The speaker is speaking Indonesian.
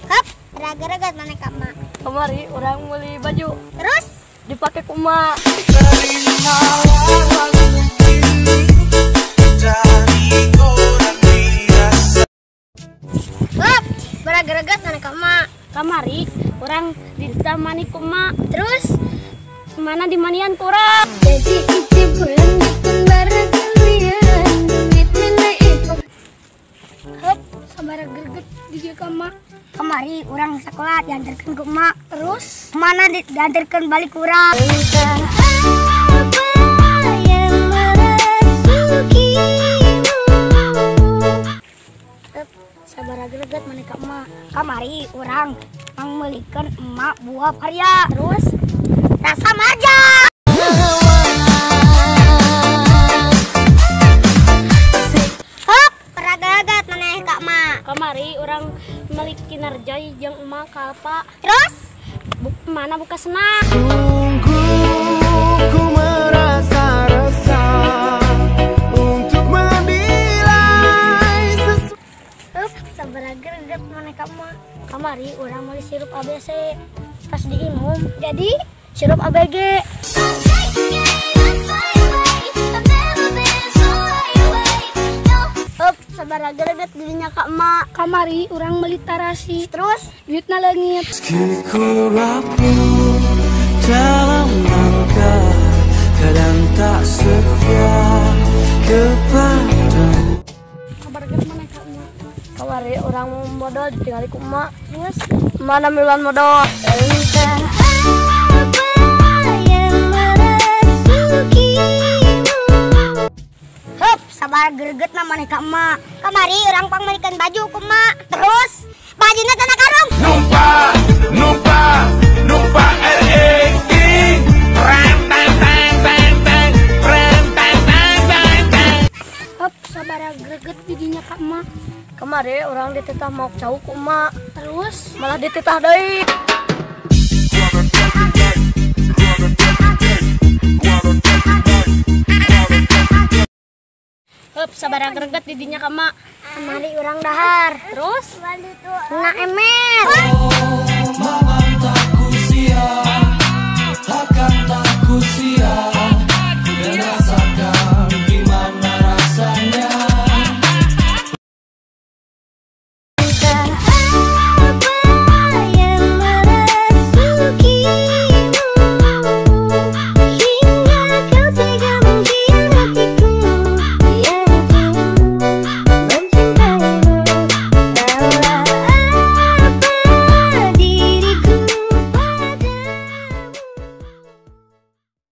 Hap, raga-raga mana kama? Kemari orang beli baju. Terus Dipakai kuma. hap, raga-raga mana kama? Kamari orang ditamani kuma. Terus Mana dimanian kurang. jadi itu bulan depan baru kalian duit mana itu? Hap, sabara greget di kama. Kemari orang sekolah diantarkan ke emak. Terus mana diantarkan balik kurang? Sabara greget mana kama. Kemari orang membelikan emak buah karya. Terus rasa maja. Hop, raga-raga mana kak mak? Kamari orang melik kinerja jeung emak kalpa. Terus Mana buka senang. Sungguh ku merasa resah untuk menilai hop, sabara greget mana kak mak? Kamari orang beli sirup ABC. Pas diinum jadi sirup ABG. Hop, sabara greget dirinya kak mak. Kamari orang beli tarasi. Terus Duitna leungit. meski ku rapuh dalam langkah, kadang tak setia kepadamu. Kabar greget mana kak emak? Kamari orang modal ditinggali ku emak. Terus mana miluan modal. hop, sabar greget namanya kak emak. Kamari orang pangmelikan baju ku emak. Terus bajunya tanah karung. Numpa, numpa, numpa REI. Rem teng teng teng teng, rem teng teng teng teng. Hop, sabara greget didinya kak emak. Kamari orang dititah mau jauh ku emak. Terus malah dititah deui. Hop, sabara greget didinya kak emak. Kamari orang dahar. Terus Nah emer.